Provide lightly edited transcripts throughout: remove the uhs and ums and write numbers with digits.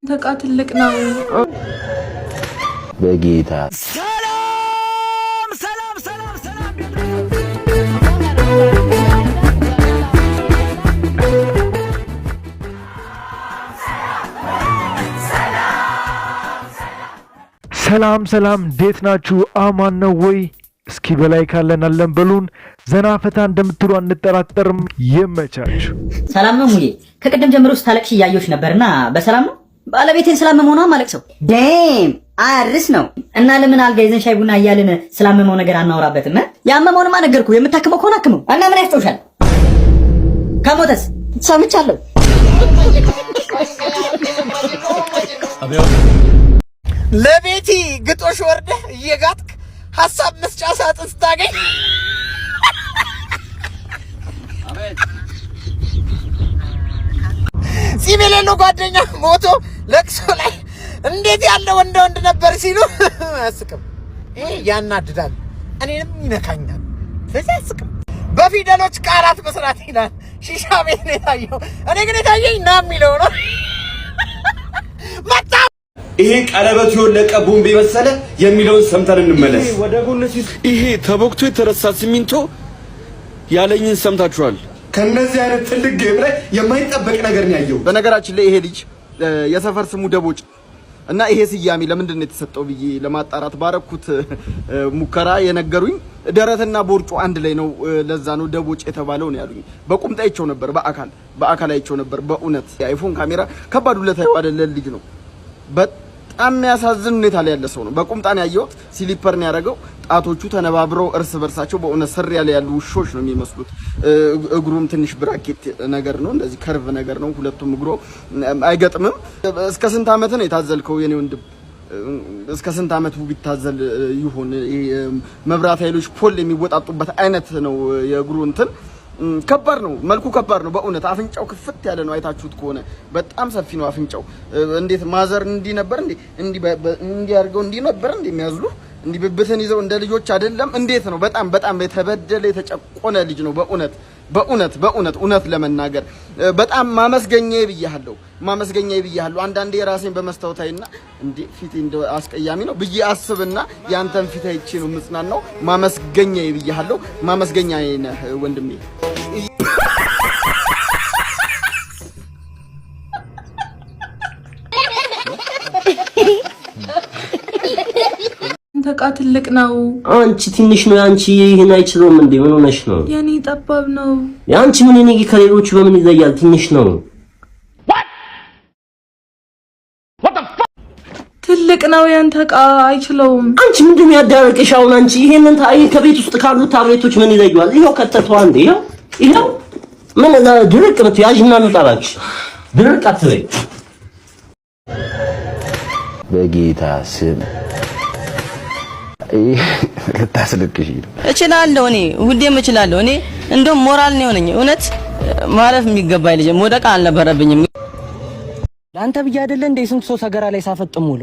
ተቃ ትልቅ ነው በጌታ ሰላም እንዴት ናችሁ? አማን ነው ወይ? እስኪ በላይ ካለን አለን በሉን። ዘና ፈታ እንደምትሉ አንጠራጠርም። ይመቻችሁ። ሰላም ነው ሙዬ። ከቀደም ጀምሮ ስታለቅሽ እያየሁሽ ነበርና በሰላም ነው? ባለቤቴን ስላመመው ነው ማለቅሰው። ዴም አርስ ነው እና ለምን አልጋ ይዘን ሻይ ቡና እያልን ስላመመው ነገር አናወራበትም? ያመመውንማ ነገርኩ። የምታክመው ከሆነ አክመው እና ምን ያስጠውሻል? ከሞተስ ሰምቻለሁ። ለቤቲ ግጦሽ ወርደህ እየጋጥክ ሐሳብ መስጫ ሳጥን ስታገኝ ሲቪል ነው ጓደኛ ሞቶ ለቅሶ ላይ እንዴት ያለ ወንድ ነበር ሲሉ አስቅም። ይሄ ያናድዳል፣ እኔንም ይነካኛል። ስለዚህ አስቅም። በፊደሎች ቃላት መስራት ይላል። ሺሻ ቤት ነው የታየው። እኔ ግን የታየኝ ና የሚለው ነው። መጣ ይሄ ቀለበቱ የወለቀ ቦምብ የመሰለ የሚለውን ሰምተን እንመለስ። ወደ ጎንስ ይሄ ተቦክቶ የተረሳ ሲሚንቶ ያለኝን ሰምታችኋል። ከነዚህ አይነት ትልቅ ጌም ላይ የማይጠበቅ ነገር ነው ያየው። በነገራችን ላይ ይሄ ልጅ የሰፈር ስሙ ደቦጭ እና ይሄ ስያሜ ለምንድን ነው የተሰጠው ብዬ ለማጣራት ባረኩት ሙከራ የነገሩኝ ደረትና ቦርጩ አንድ ላይ ነው፣ ለዛ ነው ደቦጭ የተባለው ነው ያሉኝ። በቁምጣ አይቼው ነበር፣ በአካል አይቼው ነበር። በእውነት የአይፎን ካሜራ ከባድ ሁለት አይደለ ልጅ ነው። በጣም የሚያሳዝን ሁኔታ ላይ ያለ ሰው ነው። በቁምጣን ያየሁት ሲሊፐር ነው ያደረገው። ጣቶቹ ተነባብረው እርስ በርሳቸው በእውነት ስር ያሉ ውሾች ነው የሚመስሉት። እግሩም ትንሽ ብራኬት ነገር ነው፣ እንደዚህ ከርቭ ነገር ነው። ሁለቱም እግሩ አይገጥምም። እስከ ስንት አመት ነው የታዘልከው የኔ ወንድም? እስከ ስንት አመቱ ቢታዘል ይሆን? መብራት ኃይሎች ፖል የሚወጣጡበት አይነት ነው የእግሩ እንትን። ከባድ ነው፣ መልኩ ከባድ ነው በእውነት። አፍንጫው ክፍት ያለ ነው፣ አይታችሁት ከሆነ በጣም ሰፊ ነው አፍንጫው። እንዴት ማዘር እንዲህ ነበር እንዲህ አድርገው እንዲህ ነበር የሚያዝሉ እንዲህ ብብትን ይዘው እንደ ልጆች አይደለም። እንዴት ነው? በጣም የተበደለ የተጨቆነ ልጅ ነው በእውነት ለመናገር በጣም ማመስገኛዬ ብያለሁ። አንዳንዴ የራሴን በመስተውታይና እንዴ ፊቴ እንደ አስቀያሚ ነው ብዬ አስብና ያንተን ፊት አይቼ ነው ምጽናናው። ማመስገኛዬ ብያለሁ። ማመስገኛዬ ነህ ወንድሜ። ተቃ ትልቅ ነው። አንቺ ትንሽ ነው። አንቺ ይሄን አይችልም እንዴ? ምን ሆነሽ ነው? የኔ ጠባብ ነው። ያንቺ ምን እኔ ከሌሎቹ በምን ይዘያል? ትንሽ ነው። ትልቅ ነው። ያንተ ተቃ አይችለውም። አንቺ ምንድነው ያዳረቀሽ? አሁን አንቺ ይሄንን ታይ ከቤት ውስጥ ካሉት ታብሌቶች ምን ይዘያል? ይሄው ከተተው አንዴ ይሄው ምን ድርቅ ምትያዥና ነው ጣላች። ድርቅ አትበይ በጌታ ስም። ልታስለቅሽ እችላለሁ። እኔ ሁሌም እችላለሁ። እኔ እንደውም ሞራል ነው የሆነኝ። እውነት ማለፍ የሚገባኝ ልጅ ወደቃ አልነበረብኝም። ላንተ ብዬ አይደለ እንዴ ስንት ሰው ሰገራ ላይ ሳፈጥም ሙሉ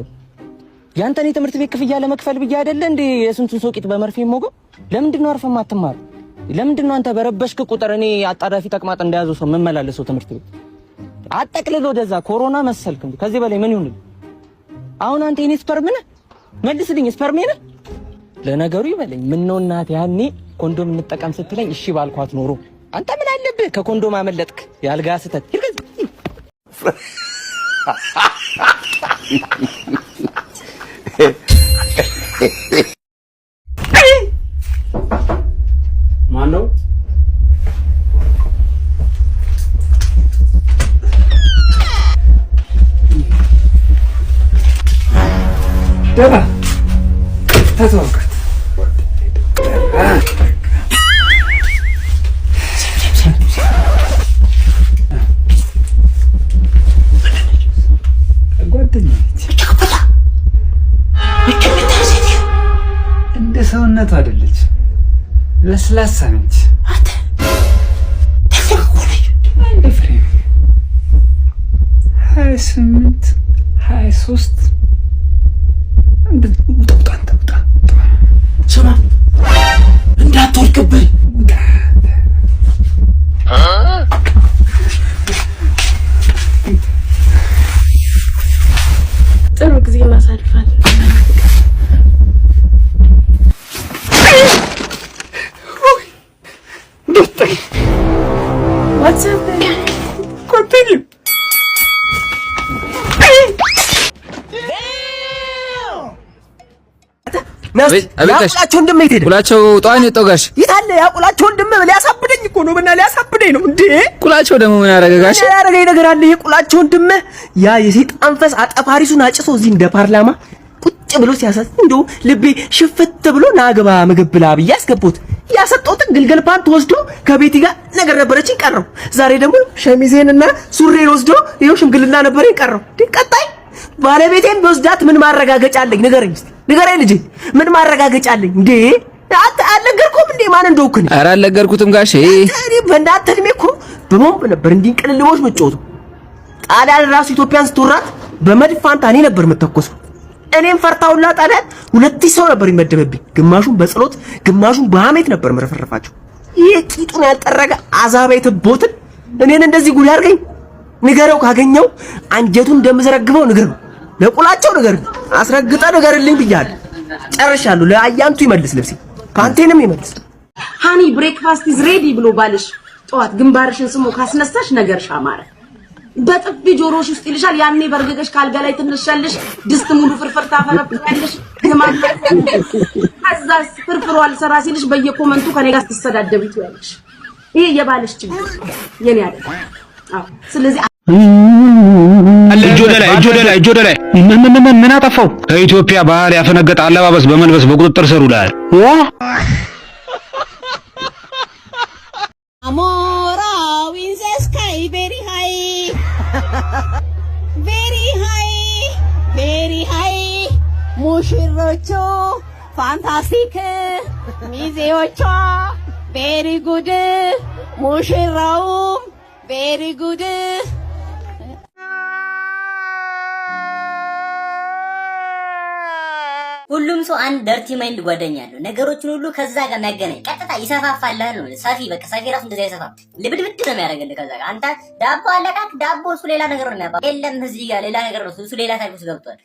ያንተን የትምህርት ቤት ክፍያ ለመክፈል ብዬ አይደለ እንዴ የስንቱን ሰው ቂጥ በመርፌ ሞጎ። ለምንድን ነው አርፈህ ማትማር? ለምንድን ነው አንተ በረበሽክ ቁጥር እኔ አጣዳፊ ተቅማጥ እንደያዘው ሰው መመላለሰው ትምህርት ቤት አጠቅልሎ ወደዛ ኮሮና መሰልክ እንዴ? ከዚህ በላይ ምን ይሁን? አሁን አንተ የኔ ስፐርም ነህ? መልስልኝ፣ ስፐርም ነህ? ለነገሩ ይበለኝ ምን ነው እናት ያኔ ኮንዶም እንጠቀም ስትለኝ እሺ ባልኳት ኖሮ አንተ ምን አለብህ ከኮንዶም አመለጥክ። ያልጋ ስተት ማን ነው? ደባ ተተወቀት እንደ ሰውነቱ አይደለች፣ ለስላሳ ነች። አንድ ፍሬ 28 23 እንዳትወድቅብኝ What's happening? Continue. ያቁላቸው ወንድም የት ሄደ? ቁላቸው ጧን የጠጋሽ ይታለ ያቁላቸው ወንድም ሊያሳብደኝ እኮ ነው። በእና ሊያሳብደኝ ነው እንዴ? ቁላቸው ደግሞ ምን ያረጋጋሽ? ያረጋጋኝ ነገር አለ። የቁላቸው ወንድም ያ የሰይጣን ፈስ አጠፋሪሱን አጭሶ እዚህ እንደ ፓርላማ ቁጭ ብሎ ሲያሳስ እንደው ልቤ ሽፍት ብሎ ናገባ ምግብ ብላ ብዬ አስገቡት። ያሰጠውትን ግልገል ፓንት ወስዶ ከቤቲ ጋር ነገር ነበረችኝ ቀረው። ዛሬ ደግሞ ሸሚዜንና ሱሬን ወስዶ ይኸው ሽምግልና ነበረኝ ቀረው። ቀጣይ ባለቤቴን በወስዳት ምን ማረጋገጫ አለኝ? ንገረኝ እስቲ ንገረኝ ልጅ፣ ምን ማረጋገጫ አለኝ እንዴ? አልነገርኩም እንዴ ማን እንደሆንክ? ኧረ አልነገርኩትም ጋሼ። እኔ በእናትህ እድሜ እኮ በቦምብ ነበር እንዲህ ቅልልቦች መጫወቱ። ጣሊያን ራሱ ኢትዮጵያን ስትወራት በመድፍ ፋንታ እኔ ነበር የምተኮሰው። እኔም ፈርታውላ ጣሊያን 2000 ሰው ነበር ይመደብብኝ። ግማሹን በጸሎት ግማሹን በሐሜት ነበር መረፈረፋቸው። ይሄ ቂጡን ያልጠረገ አዛቤት ቦትን እኔን እንደዚህ ጉድ ያርገኝ? ንገረው፣ ካገኘው አንጀቱን እንደምዘረግፈው ንገረው። ለቁላቸው ነገር አስረግጠ ነገርልኝ ብያለሁ። ጨርሻለሁ። ለአያንቱ ይመልስ ልብሴ ፓንቴንም ይመልስ። ሃኒ ብሬክፋስት ኢዝ ሬዲ ብሎ ባልሽ ጠዋት ግንባርሽን ስሞ ካስነሳሽ ነገርሽ አማረ። በጥፊ ጆሮሽ ውስጥ ይልሻል። ያኔ በርገገሽ ካልጋ ላይ ትነሻለሽ። ድስት ሙሉ ፍርፍር ታፈረፍያለሽ። ከዛስ ፍርፍሩ አልሰራ ሲልሽ በየኮመንቱ ከኔ ጋር ትሰዳደቢ ትያለሽ። ይሄ የባልሽ ችግር የኔ አይደል? አዎ። ስለዚህ እጅ ወደ ላይ ምን አጠፋው? ከኢትዮጵያ ባህል ያፈነገጠ አለባበስ በመልበስ በቁጥጥር ስር ውሏል። Amora in the sky very high, very high, very high. ሙሽሮቹ ፋንታስቲክ፣ ሚዜዎቿ very good፣ ሙሽራውም very good። ሁሉም ሰው አንድ ደርቲ ማይንድ ጓደኛ አለው። ነገሮችን ሁሉ ከዛ ጋር የሚያገናኝ ቀጥታ ይሰፋፋልህ ነው። ሰፊ በቃ ሰፊ ራሱ እንደዛ ይሰፋል። ልብድብድ ነው የሚያደርግልህ። ከዛ ጋር አንተ ዳቦ አለቃክ ዳቦ እሱ ሌላ ነገር ነው የሚያባው። የለም እዚህ ጋር ሌላ ነገር ነው እሱ ሌላ ታሪክ ውስጥ ገብቷል።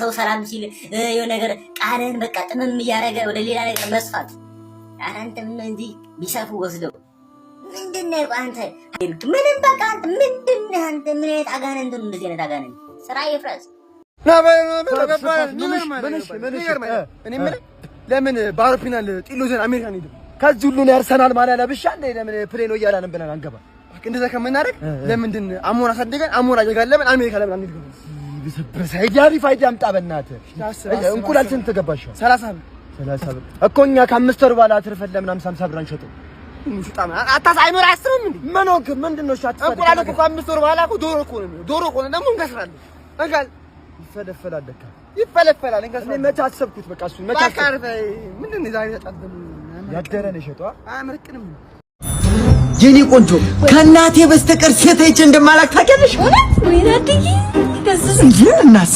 ሰው ሰላም ሲል የሆነ ነገር ቃልን በቃ ጥምም እያደረገ ወደ ሌላ ነገር መስፋት። ኧረ አንተ ምን እንዲህ ቢሰፉ ወስደው ምንድነው አንተ? ምንም በቃ አንተ ምንድነው አንተ? ምን አይነት አጋነንት ነው እንደዚህ አይነት አጋነንት? ስራ ይፍረስ። ለምን በአውሮፕላን ጢሎዘን አሜሪካን ሄደ? ከዚህ ሁሉ ነው ያርሰናል ማለት ለብቻ እንደ ለምን ፕሌን ነው እያላን ብለን አንገባ። እንደዛ ከምናደርግ ለምንድን አሞራ አሳድገን አሞራ እየጋለብን አሜሪካ ለምን አንሄድም? ቢሰብር ሳይዳሪ ፋይዳ አምጣ በእናትህ። እንቁላል ስንት ገባሽ? 30 ብር እኮ እኛ ከ5 ወር በኋላ አትርፈን ለምን 50 ብር አንሸጠው? ሙሽጣማ አታስ አይኖር አያስርም እንዴ? ምንድን ነው ሻት እንቁላል እኮ ከ5 ወር በኋላ እኮ ዶሮ እኮ ነው ደግሞ እንከስራለን። እንጋል ይፈለፈላል ደካ ይፈለፈላል። እንግዲህ እኔ መች አሰብኩት በቃ እሱ መች አሰብኩት። ምንድን ነው ዛሬ ተጣበሉ ያደረን ሸጧ አያመርቅንም። የኔ ቆንጆ ከእናቴ በስተቀር ሴት አይቼ እንደማላክ ታውቂያለሽ? እውነት ወይ አድጊ ደስ እንዴ? እናሳ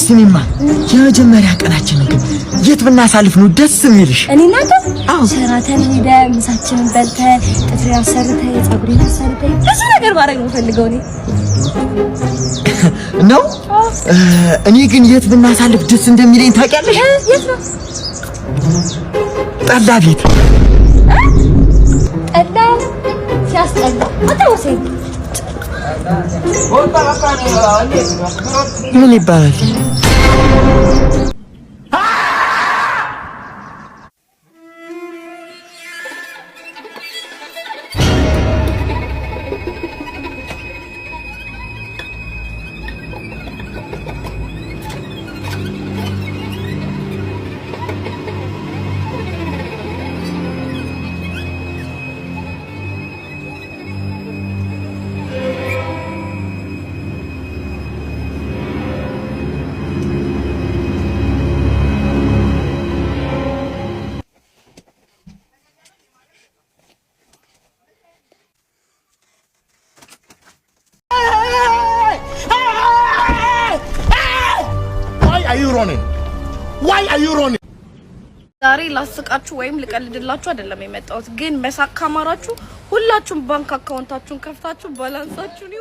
ስሚማ፣ የመጀመሪያ ቀናችንን ግን የት ብናሳልፍ ነው ደስ የሚልሽ? እኔ እናንተ ሸራተን ሄደን ምሳችንን በልተን ጥፍሬን አሰርተን ፀጉሬን አሰርተን ብዙ ነገር ማድረግ ነው ፈልገው ነው። እኔ ግን የት ብናሳልፍ ደስ እንደሚለኝ ታውቂያለሽ? የት ነው? ጠላ ቤት። ጠላ ሲያስጠላ አታውሰኝ። ምን ይባላል? ዛሬ ላስቃችሁ ወይም ልቀልድላችሁ አይደለም የመጣሁት፣ ግን መሳቅ ካማራችሁ ሁላችሁም ባንክ አካውንታችሁን ከፍታችሁ ባላንሳችሁን